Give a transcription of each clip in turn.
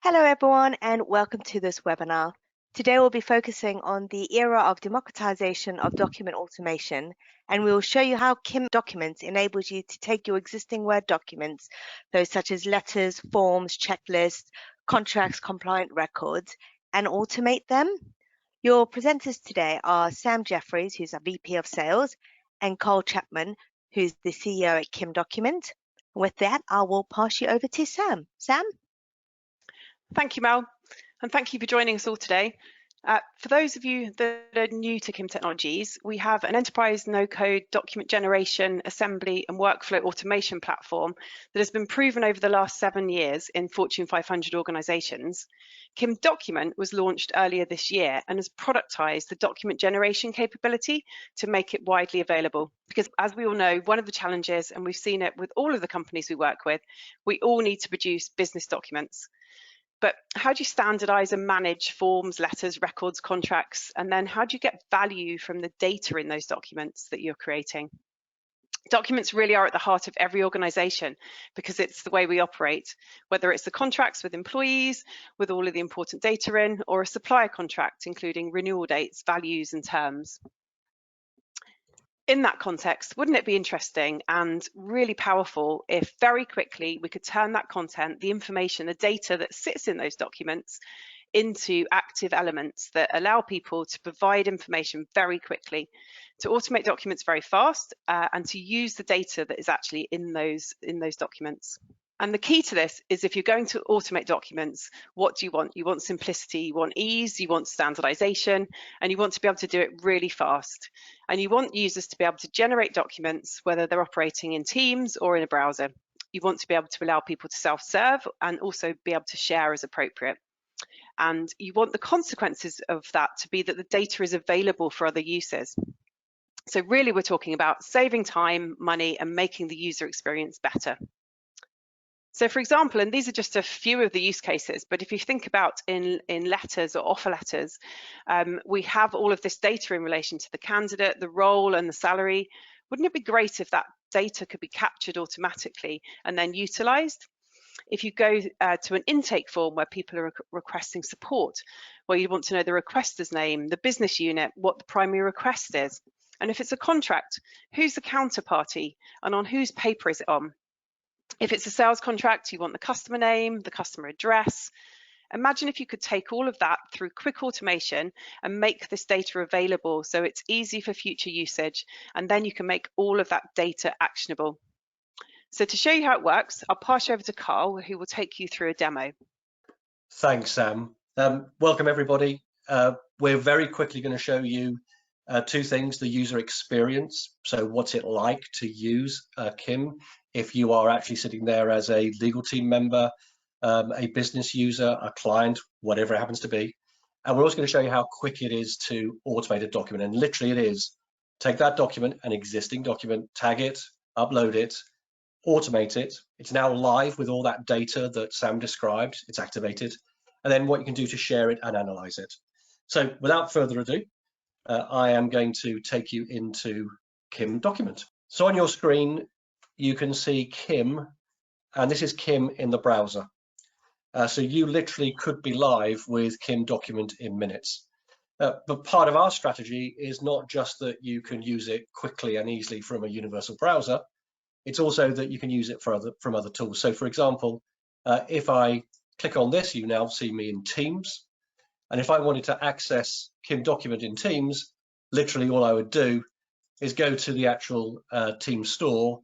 Hello everyone and welcome to this webinar. Today we'll be focusing on the era of democratization of document automation, and we will show you how KIM Documents enables you to take your existing Word documents, those such as letters, forms, checklists, contracts, compliant records, and automate them. Your presenters today are Sam Jeffries, who's a VP of Sales, and Carl Chapman, who's the CEO at KIM Document. With that, I will pass you over to Sam. Sam? Thank you, Mel, and thank you for joining us all today. For those of you that are new to KIM Technologies, we have an enterprise no-code document generation, assembly and workflow automation platform that has been proven over the last 7 years in Fortune 500 organizations. KIM Document was launched earlier this year and has productized the document generation capability to make it widely available. Because as we all know, one of the challenges, and we've seen it with all of the companies we work with, we all need to produce business documents. But how do you standardize and manage forms, letters, records, contracts? And then how do you get value from the data in those documents that you're creating? Documents really are at the heart of every organization because it's the way we operate, whether it's the contracts with employees, with all of the important data in, or a supplier contract, including renewal dates, values, and terms. In that context, wouldn't it be interesting and really powerful if very quickly we could turn that content, the information, the data that sits in those documents into active elements that allow people to provide information very quickly, to automate documents very fast, and to use the data that is actually in those documents. And the key to this is if you're going to automate documents, what do you want? You want simplicity, you want ease, you want standardization, and you want to be able to do it really fast. And you want users to be able to generate documents, whether they're operating in Teams or in a browser. You want to be able to allow people to self-serve and also be able to share as appropriate. And you want the consequences of that to be that the data is available for other uses. So really, we're talking about saving time, money, and making the user experience better. So for example, and these are just a few of the use cases, but if you think about in letters or offer letters, we have all of this data in relation to the candidate, the role and the salary. Wouldn't it be great if that data could be captured automatically and then utilized? If you go to an intake form where people are requesting support, well, you want to know the requester's name, the business unit, what the primary request is. And if it's a contract, who's the counterparty and on whose paper is it on? If it's a sales contract, you want the customer name, the customer address. Imagine if you could take all of that through quick automation and make this data available so it's easy for future usage, and then you can make all of that data actionable. So to show you how it works, I'll pass you over to Carl, who will take you through a demo. Thanks, Sam. Welcome, everybody. We're very quickly going to show you two things: the user experience, so what's it like to use KIM if you are actually sitting there as a legal team member, a business user, a client, whatever it happens to be. And we're also going to show you how quick it is to automate a document. And literally it is, take that document, an existing document, tag it, upload it, automate it. It's now live with all that data that Sam described. It's activated. And then what you can do to share it and analyze it. So without further ado, I am going to take you into KIM Document. So on your screen, you can see KIM, and this is KIM in the browser. So you literally could be live with KIM Document in minutes. But part of our strategy is not just that you can use it quickly and easily from a universal browser, it's also that you can use it from other tools. So for example, if I click on this, you now see me in Teams. And if I wanted to access KIM Document in Teams, literally all I would do is go to the actual Teams store,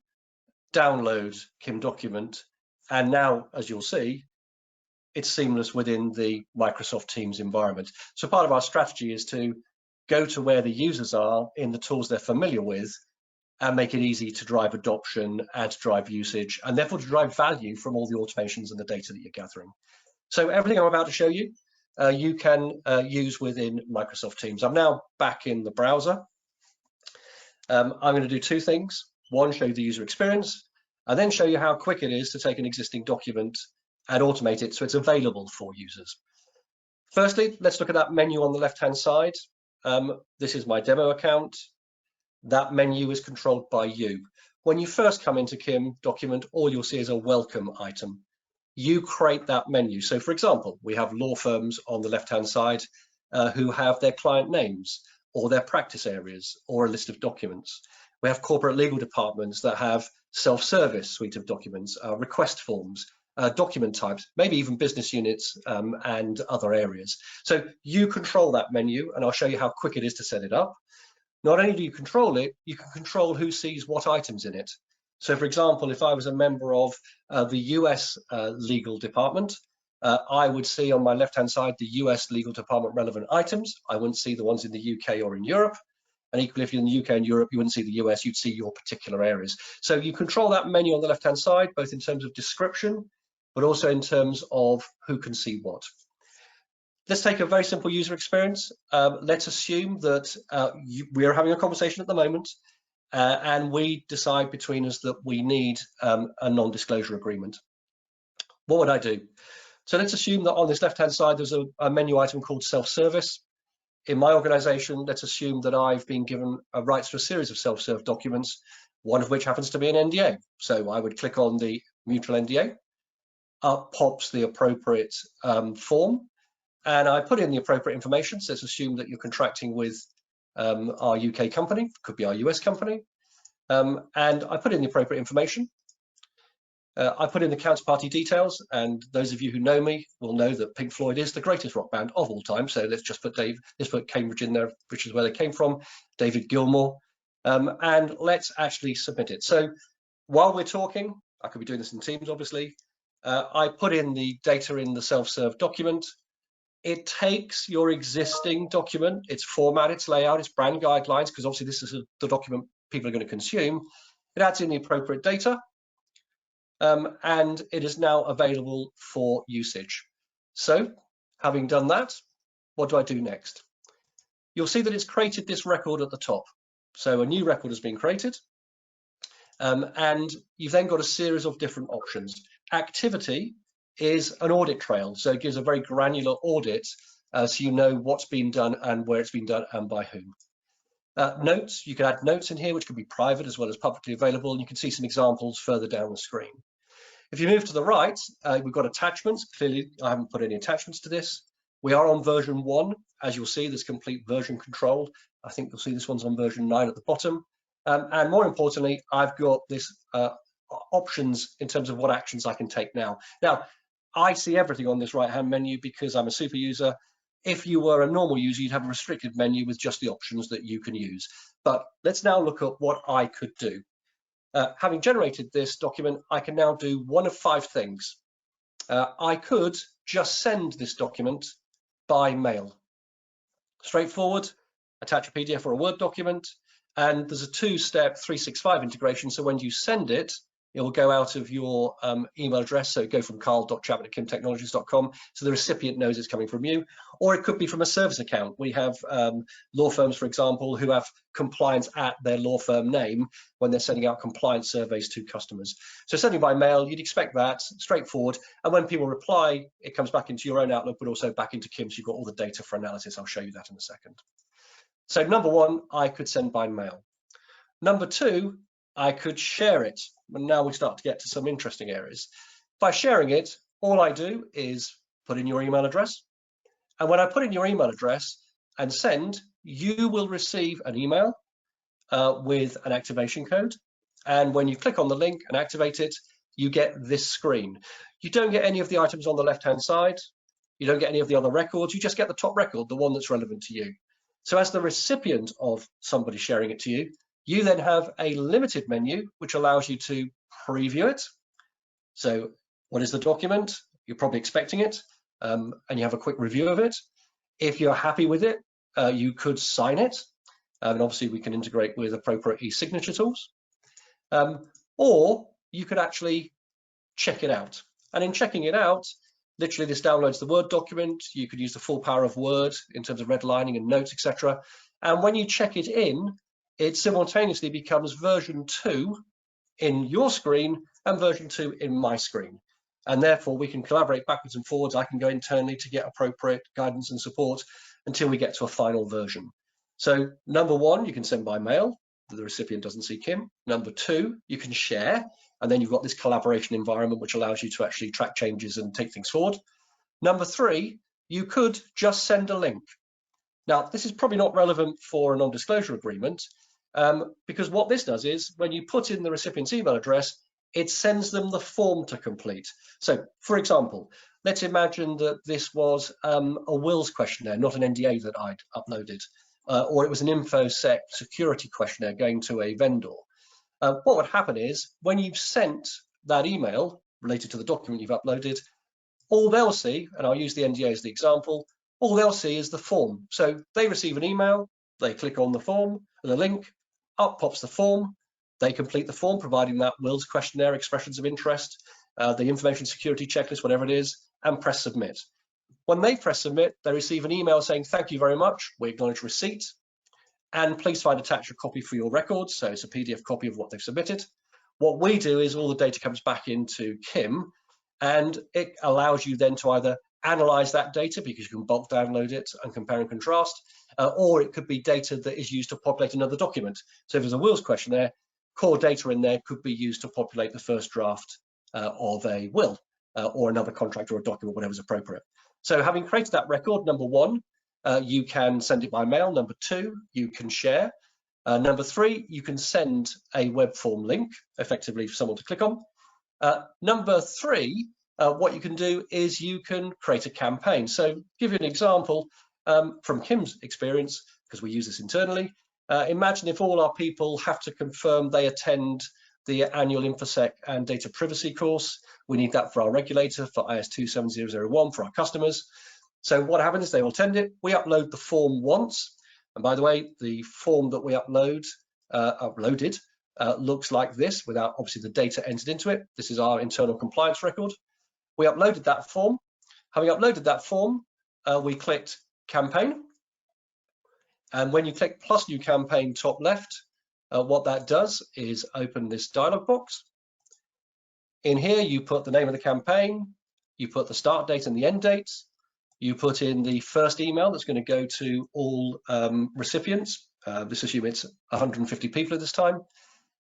download KIM Document, and now, as you'll see, it's seamless within the Microsoft Teams environment. So part of our strategy is to go to where the users are in the tools they're familiar with and make it easy to drive adoption and to drive usage, and therefore to drive value from all the automations and the data that you're gathering. So everything I'm about to show you, you can use within Microsoft Teams. I'm now back in the browser. I'm going to do two things. One, show you the user experience, and then show you how quick it is to take an existing document and automate it so it's available for users. Firstly, let's look at that menu on the left-hand side. This is my demo account. That menu is controlled by you. When you first come into KIM Document, all you'll see is a welcome item. you create that menu. So for example, we have law firms on the left-hand side who have their client names or their practice areas or a list of documents. We have corporate legal departments that have self-service suite of documents, request forms, document types, maybe even business units and other areas. So you control that menu, and I'll show you how quick it is to set it up. Not only do you control it, you can control who sees what items in it. So for example, if I was a member of the US legal department, I would see on my left-hand side the US legal department relevant items. I wouldn't see the ones in the UK or in Europe. And equally, if you're in the UK and Europe, you wouldn't see the US, you'd see your particular areas. So you control that menu on the left-hand side, both in terms of description, but also in terms of who can see what. Let's take a very simple user experience. Let's assume that we are having a conversation at the moment, and we decide between us that we need a non-disclosure agreement. What would I do? So let's assume that on this left-hand side, there's a menu item called self-service. In my organization, let's assume that I've been given rights to a series of self-serve documents, one of which happens to be an NDA. So I would click on the mutual NDA, up pops the appropriate form, and I put in the appropriate information. So let's assume that you're contracting with our UK company, could be our US company, and I put in the appropriate information. I put in the counterparty details, and those of you who know me will know that Pink Floyd is the greatest rock band of all time. So let's just put let's put Cambridge in there, which is where they came from, David Gilmour, and let's actually submit it. So while we're talking, I could be doing this in Teams, obviously. I put in the data in the self-serve document. It takes your existing document, its format, its layout, its brand guidelines, because obviously this is the document people are going to consume. It adds in the appropriate data. And it is now available for usage. So having done that, what do I do next? You'll see that it's created this record at the top. So a new record has been created. And you've then got a series of different options. Activity is an audit trail. So it gives a very granular audit so you know what's been done and where it's been done and by whom. Notes, you can add notes in here, which can be private as well as publicly available. And you can see some examples further down the screen. If you move to the right, we've got attachments. Clearly, I haven't put any attachments to this. We are on version 1. As you'll see, there's complete version control. I think you'll see this one's on version 9 at the bottom. And more importantly, I've got this options in terms of what actions I can take now. Now, I see everything on this right-hand menu because I'm a super user. If you were a normal user, you'd have a restricted menu with just the options that you can use. But let's now look at what I could do. Having generated this document, I can now do one of 5 things. I could just send this document by mail. Straightforward, attach a PDF or a Word document, and there's a 2-step 365 integration. So when you send it, it will go out of your email address. So go from carl.chapman@kimtechnologies.com. So the recipient knows it's coming from you, or it could be from a service account. We have law firms, for example, who have compliance at their law firm name when they're sending out compliance surveys to customers. So sending by mail, you'd expect that, straightforward. And when people reply, it comes back into your own Outlook, but also back into Kim. So you've got all the data for analysis. I'll show you that in a second. So number 1, I could send by mail. Number 2, I could share it. And now we start to get to some interesting areas. By sharing it, all I do is put in your email address. And when I put in your email address and send, you will receive an email with an activation code. And when you click on the link and activate it, you get this screen. You don't get any of the items on the left-hand side. You don't get any of the other records. You just get the top record, the one that's relevant to you. So as the recipient of somebody sharing it to you, you then have a limited menu, which allows you to preview it. So what is the document? You're probably expecting it, and you have a quick review of it. If you're happy with it, you could sign it. And obviously, we can integrate with appropriate e-signature tools. Or you could actually check it out. And in checking it out, literally this downloads the Word document. You could use the full power of Word in terms of redlining and notes, etc. And when you check it in, it simultaneously becomes version 2 in your screen and version 2 in my screen. And therefore we can collaborate backwards and forwards. I can go internally to get appropriate guidance and support until we get to a final version. So number 1, you can send by mail. that the recipient doesn't see Kim. Number 2, you can share, and then you've got this collaboration environment which allows you to actually track changes and take things forward. Number 3, you could just send a link. Now, this is probably not relevant for a non-disclosure agreement, because what this does is when you put in the recipient's email address, it sends them the form to complete. So, for example, let's imagine that this was a wills questionnaire, not an NDA that I'd uploaded, or it was an InfoSec security questionnaire going to a vendor. What would happen is when you've sent that email related to the document you've uploaded, all they'll see, and I'll use the NDA as the example, all they'll see is the form. So they receive an email, they click on the form, the link, up pops the form, they complete the form, providing that wills questionnaire, expressions of interest, the information security checklist, whatever it is, and press submit. When they press submit, they receive an email saying, thank you very much, we acknowledge receipt, and please find attached a copy for your records. So it's a PDF copy of what they've submitted. What we do is all the data comes back into Kim, and it allows you then to either analyze that data because you can bulk download it and compare and contrast, or it could be data that is used to populate another document. So if there's a wills questionnaire, core data in there could be used to populate the first draft of a will or another contract or a document, whatever's appropriate. So having created that record, number 1, you can send it by mail. Number 2, you can share. Number 3, you can send a web form link effectively for someone to click on. Number 3, what you can do is you can create a campaign. So give you an example from Kim's experience, because we use this internally. Imagine if all our people have to confirm they attend the annual InfoSec and data privacy course. We need that for our regulator, for IS 27001, for our customers. So what happens is they will attend it. We upload the form once. And by the way, the form that we uploaded looks like this without obviously the data entered into it. This is our internal compliance record. We uploaded that form. Having uploaded that form, we clicked campaign. And when you click plus new campaign top left, what that does is open this dialog box. In here, you put the name of the campaign, you put the start date and the end date, you put in the first email that's going to go to all recipients. Let's assume it's 150 people at this time.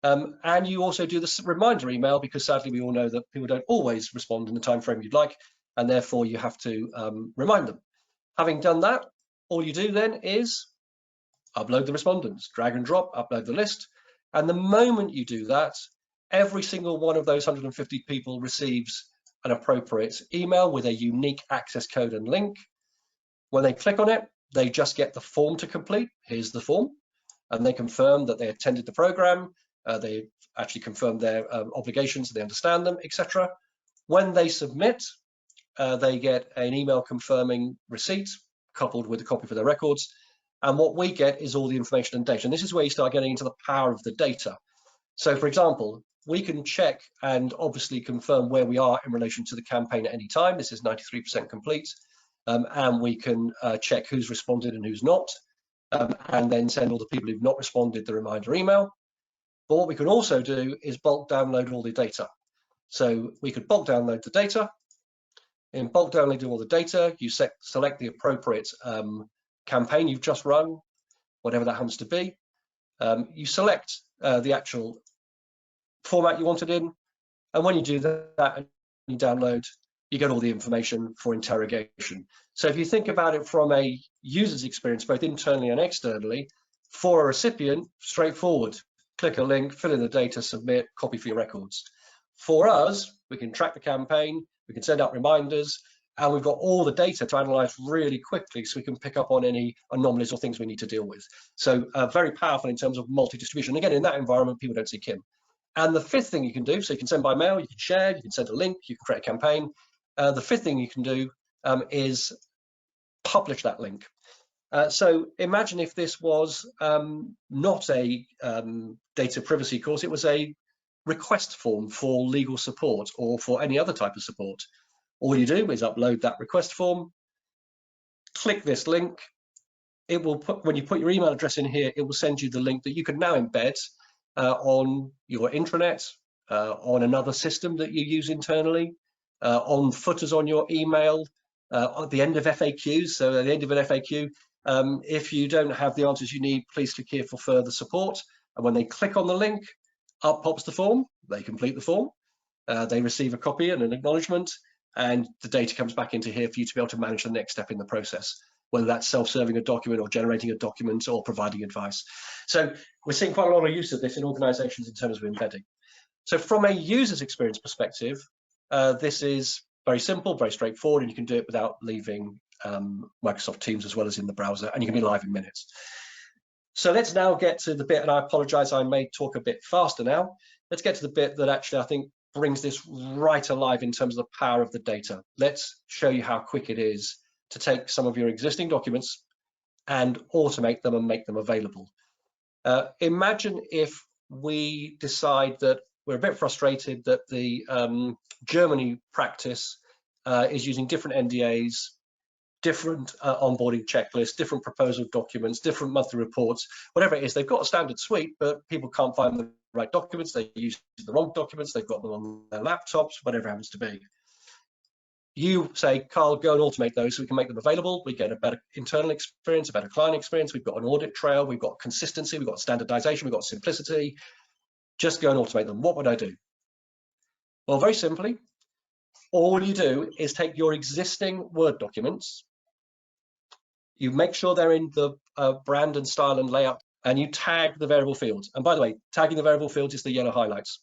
And you also do the reminder email, because sadly we all know that people don't always respond in the time frame you'd like, and therefore you have to remind them. Having done that, all you do then is upload the respondents, drag and drop, upload the list. And the moment you do that, every single one of those 150 people receives an appropriate email with a unique access code and link. When they click on it, they just get the form to complete. Here's the form. And they confirm that they attended the program. They actually confirm their obligations, they understand them, etc. When they submit, they get an email confirming receipt coupled with a copy for their records. And what we get is all the information and data. And this is where you start getting into the power of the data. So for example, we can check and obviously confirm where we are in relation to the campaign at any time. This is 93% complete. And we can check who's responded and who's not, and then send all the people who've not responded the reminder email. But what we can also do is bulk download all the data. So we could bulk download the data. In bulk downloading all the data, you select the appropriate campaign you've just run, whatever that happens to be. You select the actual format you want it in, and when you do that and you download, you get all the information for interrogation. So if you think about it from a user's experience, both internally and externally, for a recipient, straightforward. Click a link, fill in the data, submit, copy for your records. For us, we can track the campaign, we can send out reminders, and we've got all the data to analyze really quickly so we can pick up on any anomalies or things we need to deal with. So very powerful in terms of multi-distribution. Again, in that environment, people don't see Kim. And the fifth thing you can do, so you can send by mail, you can share, you can send a link, you can create a campaign. The fifth thing you can do is publish that link. So imagine if this was not a data privacy course, it was a request form for legal support or for any other type of support. All you do is upload that request form, click this link. It will put, when you put your email address in here, it will send you the link that you can now embed on your intranet, on another system that you use internally, on footers on your email, at the end of FAQs. So at the end of an FAQ, if you don't have the answers you need, please click here for further support. And when they click on the link, up pops the form, they complete the form, they receive a copy and an acknowledgement, and the data comes back into here for you to be able to manage the next step in the process, whether that's self-serving a document or generating a document or providing advice. So we're seeing quite a lot of use of this in organizations in terms of embedding. So from a user's experience perspective, this is very simple, very straightforward, and you can do it without leaving Microsoft Teams as well as in the browser, and you can be live in minutes. So let's now get to the bit, and I apologize, I may talk a bit faster now. Let's get to the bit that actually I think brings this right alive in terms of the power of the data. Let's show you how quick it is to take some of your existing documents and automate them and make them available. Imagine if we decide that we're a bit frustrated that the Germany practice is using different NDAs, different onboarding checklists, different proposal documents, different monthly reports, whatever it is. They've got a standard suite, but people can't find the right documents. They use the wrong documents. They've got them on their laptops, whatever it happens to be. You say, Carl, go and automate those so we can make them available. We get a better internal experience, a better client experience. We've got an audit trail. We've got consistency. We've got standardization. We've got simplicity. Just go and automate them. What would I do? Well, very simply, all you do is take your existing Word documents, you make sure they're in the brand and style and layout, and you tag the variable fields. And by the way, tagging the variable fields is the yellow highlights.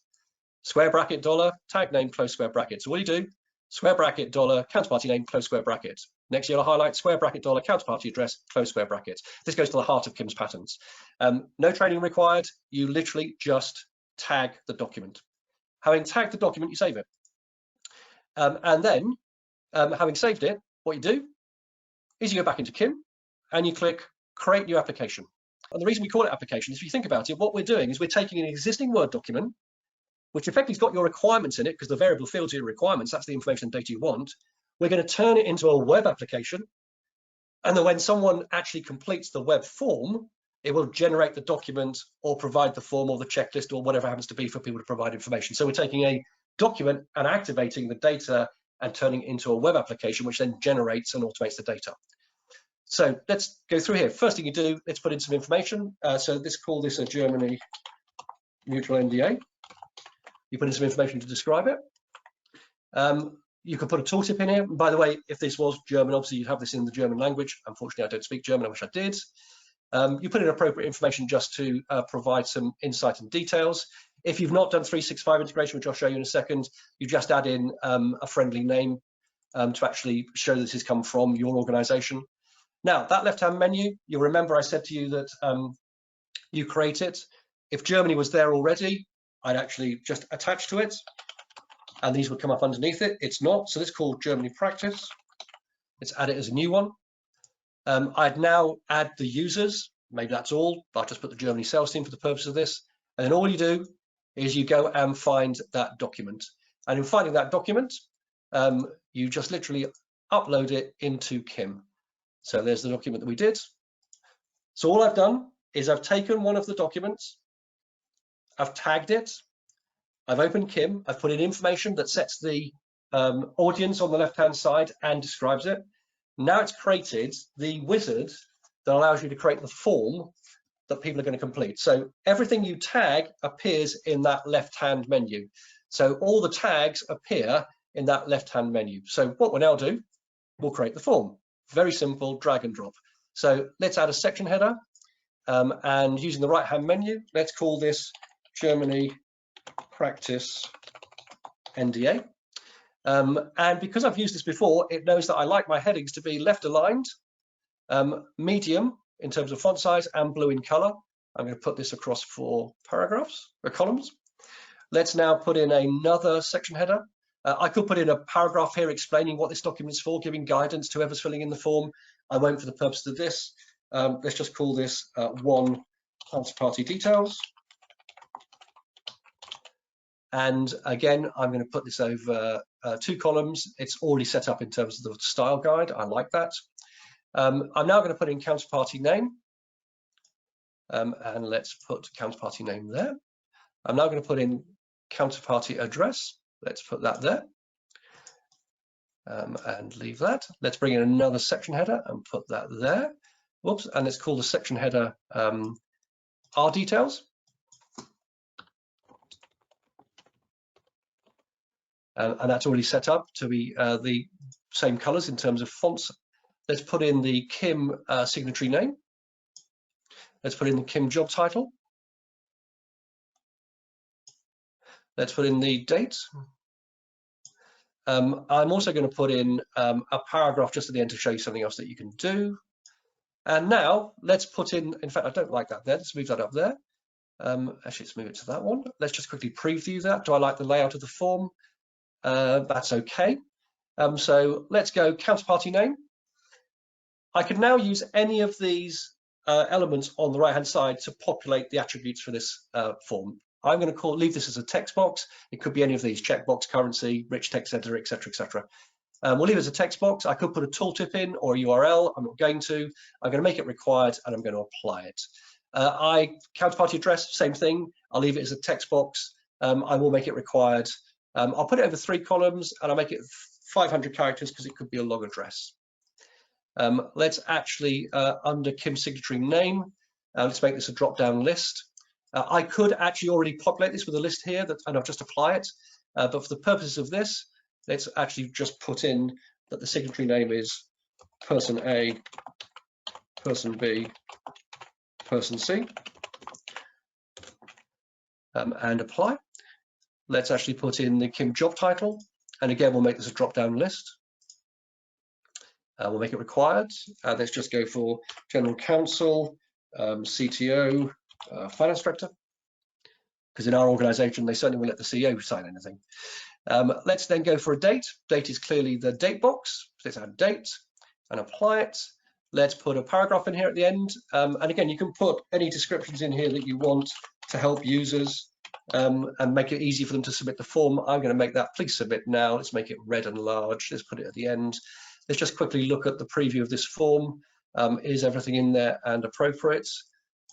Square bracket, dollar, tag name, close square bracket. So what do you do? Square bracket, dollar, counterparty name, close square bracket. Next yellow highlight, square bracket, dollar, counterparty address, close square bracket. This goes to the heart of Kim's patterns. No training required. You literally just tag the document. Having tagged the document, you save it. And then, having saved it, what you do is you go back into Kim and you click create new application. And the reason we call it application is if you think about it, what we're doing is we're taking an existing Word document, which effectively has got your requirements in it, because the variable fields are your requirements, that's the information and data you want. We're going to turn it into a web application. And then when someone actually completes the web form, it will generate the document or provide the form or the checklist or whatever happens to be for people to provide information. So we're taking a document and activating the data and turning it into a web application, which then generates and automates the data. So let's go through here. First thing you do, let's put in some information. So let's call this a Germany neutral NDA. You put in some information to describe it. You can put a tooltip in here. And by the way, if this was German, obviously you'd have this in the German language. Unfortunately, I don't speak German. I wish I did. You put in appropriate information just to provide some insight and details. If you've not done 365 integration, which I'll show you in a second, you just add in a friendly name to actually show this has come from your organization. Now, that left-hand menu, you'll remember I said to you that you create it. If Germany was there already, I'd actually just attach to it, and these would come up underneath it. It's not, so this is called Germany practice. Let's add it as a new one. I'd now add the users. Maybe that's all, but I'll just put the Germany sales team for the purpose of this. And then all you do is you go and find that document. And in finding that document, you just literally upload it into Kim. So there's the document that we did. So all I've done is I've taken one of the documents, I've tagged it, I've opened Kim, I've put in information that sets the audience on the left-hand side and describes it. Now it's created the wizard that allows you to create the form that people are going to complete. So everything you tag appears in that left-hand menu. So all the tags appear in that left-hand menu. So what we'll now do, we'll create the form. Very simple, drag and drop. So let's add a section header, and using the right-hand menu, let's call this Germany Practice NDA. And because I've used this before, it knows that I like my headings to be left aligned, medium in terms of font size, and blue in color. I'm going to put this across 4 paragraphs or columns. Let's now put in another section header. I could put in a paragraph here explaining what this document is for, giving guidance to whoever's filling in the form. I won't for the purpose of this. Let's just call this 1 counterparty details. And again, I'm going to put this over 2 columns. It's already set up in terms of the style guide. I like that. I'm now going to put in counterparty name. And let's put counterparty name there. I'm now going to put in counterparty address. Let's put that there. And leave that. Let's bring in another section header and put that there. Whoops, and let's call the section header our details. and that's already set up to be the same colors in terms of fonts. Let's put in the Kim signatory name. Let's put in the Kim job title. Let's put in the date. I'm also going to put in a paragraph just at the end to show you something else that you can do. And now let's put in fact, I don't like that there. Let's move that up there. Actually, let's move it to that one. Let's just quickly preview that. Do I like the layout of the form? That's okay. So let's go counterparty name. I can now use any of these elements on the right hand side to populate the attributes for this form. I'm going to leave this as a text box. It could be any of these: checkbox, currency, rich text editor, etc., etc. We'll leave it as a text box. I could put a tooltip in or a URL. I'm not going to. I'm going to make it required and I'm going to apply it. Counterparty address, same thing. I'll leave it as a text box. I will make it required. I'll put it over 3 columns and I'll make it 500 characters because it could be a long address. Let's actually, under Kim signatory name, let's make this a drop-down list. I could actually already populate this with a list here and I'll just apply it. But for the purposes of this, let's actually just put in that the signatory name is person A, person B, person C, and apply. Let's actually put in the Kim job title. And again, we'll make this a drop-down list. We'll make it required. Let's just go for General Counsel, CTO, Finance Director, because in our organization, they certainly won't let the CEO sign anything. Let's then go for a date. Date is clearly the date box. Let's add date and apply it. Let's put a paragraph in here at the end. And again, you can put any descriptions in here that you want to help users and make it easy for them to submit the form. I'm going to make that please submit now. Let's make it red and large. Let's put it at the end. Let's just quickly look at the preview of this form. Is everything in there and appropriate?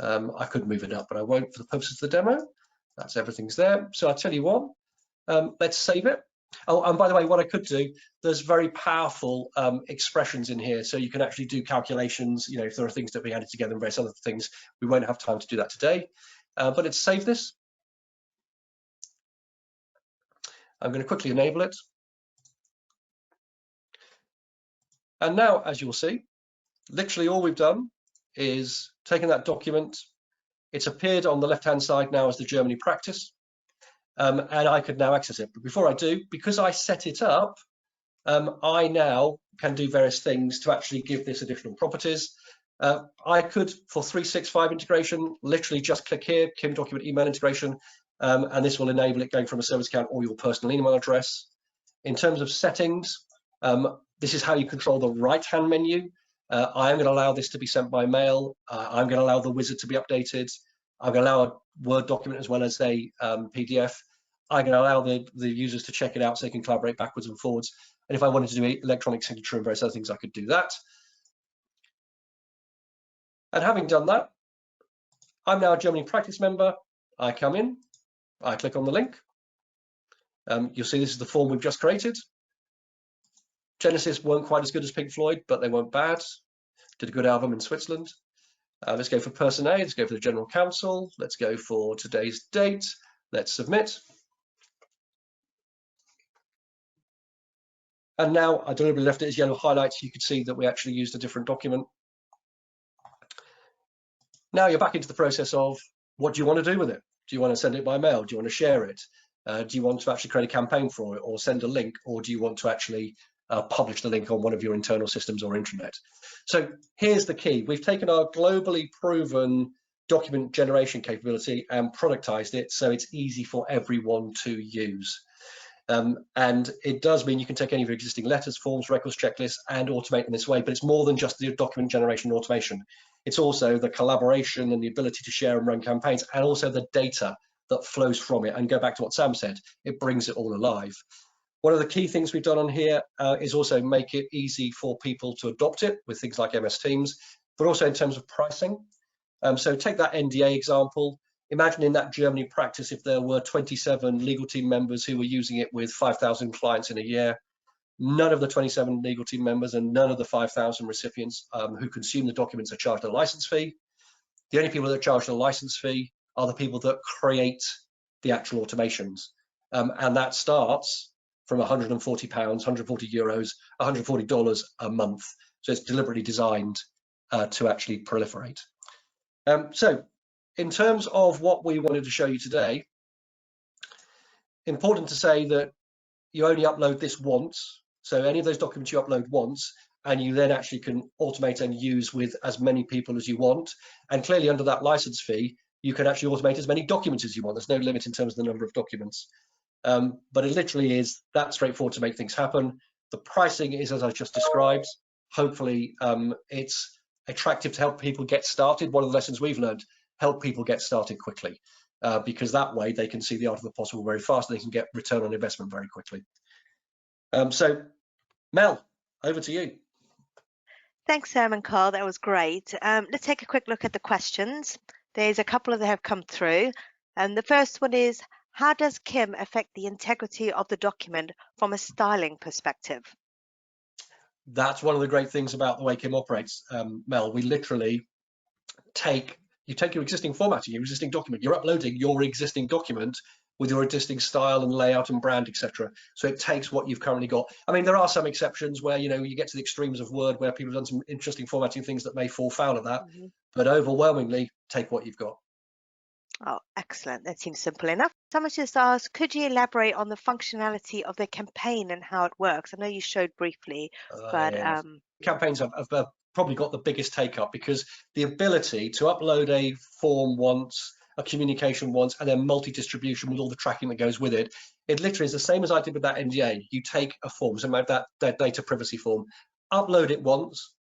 I could move it up, but I won't for the purposes of the demo. That's everything's there. So I'll tell you what, let's save it. Oh, and by the way, what I could do, there's very powerful expressions in here. So you can actually do calculations, you know, if there are things that we added together and various other things. We won't have time to do that today, but let's save this. I'm going to quickly enable it. And now, as you'll see, literally all we've done is taken that document. It's appeared on the left-hand side now as the Germany practice, and I could now access it. But before I do, because I set it up, I now can do various things to actually give this additional properties. I could, for 365 integration, literally just click here, Kim document email integration, and this will enable it going from a service account or your personal email address. In terms of settings, this is how you control the right-hand menu. I am going to allow this to be sent by mail. I'm going to allow the wizard to be updated. I'm going to allow a Word document as well as a PDF. I'm going to allow the users to check it out so they can collaborate backwards and forwards. And if I wanted to do electronic signature and various other things, I could do that. And having done that, I'm now a Germany practice member. I come in, I click on the link. You'll see this is the form we've just created. Genesis weren't quite as good as Pink Floyd, but they weren't bad. Did a good album in Switzerland. Let's go for person A, let's go for the General Counsel, let's go for today's date, let's submit. And now I deliberately left it as yellow highlights so you could see that we actually used a different document. Now you're back into the process of what do you want to do with it? Do you want to send it by mail? Do you want to share it? Do you want to actually create a campaign for it or send a link? Or do you want to actually publish the link on one of your internal systems or intranet? So here's the key. We've taken our globally proven document generation capability and productized it so it's easy for everyone to use. And it does mean you can take any of your existing letters, forms, records, checklists, and automate in this way. But it's more than just the document generation and automation. It's also the collaboration and the ability to share and run campaigns, and also the data that flows from it. And go back to what Sam said, it brings it all alive. One of the key things we've done on here is also make it easy for people to adopt it with things like MS Teams, but also in terms of pricing. So take that NDA example. Imagine in that Germany practice if there were 27 legal team members who were using it with 5,000 clients in a year. None of the 27 legal team members and none of the 5,000 recipients who consume the documents are charged a license fee. The only people that charge a license fee are the people that create the actual automations. And that starts from £140, €140, $140 a month. So it's deliberately designed to actually proliferate. So in terms of what we wanted to show you today, important to say that you only upload this once. So any of those documents you upload once, and you then actually can automate and use with as many people as you want. And clearly under that license fee, you can actually automate as many documents as you want. There's no limit in terms of the number of documents. But it literally is that straightforward to make things happen. The pricing is as I just described. Hopefully it's attractive to help people get started. One of the lessons we've learned, help people get started quickly, because that way they can see the art of the possible very fast. They can get return on investment very quickly. So Mel, over to you. Thanks, Sam and Carl. That was great. Let's take a quick look at the questions. There's a couple that have come through. And the first one is, how does Kim affect the integrity of the document from a styling perspective? That's one of the great things about the way Kim operates, Mel. We literally you take your existing formatting, your existing document, you're uploading your existing document with your existing style and layout and brand, etc. So it takes what you've currently got. I mean, there are some exceptions where, you know, you get to the extremes of Word where people have done some interesting formatting things that may fall foul of that, but overwhelmingly take what you've got. Oh, excellent. That seems simple enough. Someone just asked, could you elaborate on the functionality of the campaign and how it works? I know you showed briefly, but yeah. Campaigns have probably got the biggest take up, because the ability to upload a form once, a communication once, and then multi-distribution with all the tracking that goes with it, it literally is the same as I did with that NDA. You take a form, so that data privacy form, upload it once,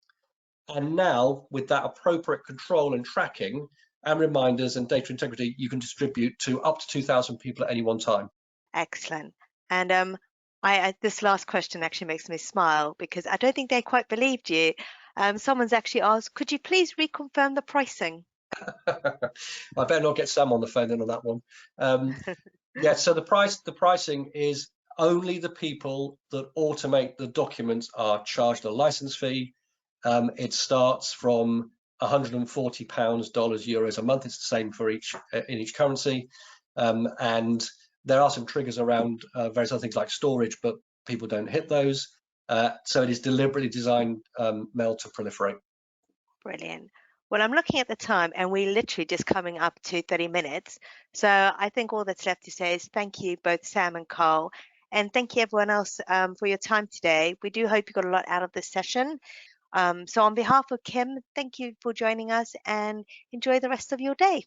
and now with that appropriate control and tracking and reminders and data integrity, you can distribute to up to 2,000 people at any one time. Excellent. And this last question actually makes me smile, because I don't think they quite believed you. Someone's actually asked, could you please reconfirm the pricing? I better not get Sam on the phone then on that one. Yeah, so the pricing is only the people that automate the documents are charged a license fee. It starts from £140, dollars, euros a month. It's the same for in each currency, and there are some triggers around various other things like storage, but people don't hit those. So it is deliberately designed, Mel, to proliferate. Brilliant. Well, I'm looking at the time and we're literally just coming up to 30 minutes. So I think all that's left to say is thank you, both Sam and Carl. And thank you everyone else for your time today. We do hope you got a lot out of this session. So on behalf of Kim, thank you for joining us and enjoy the rest of your day.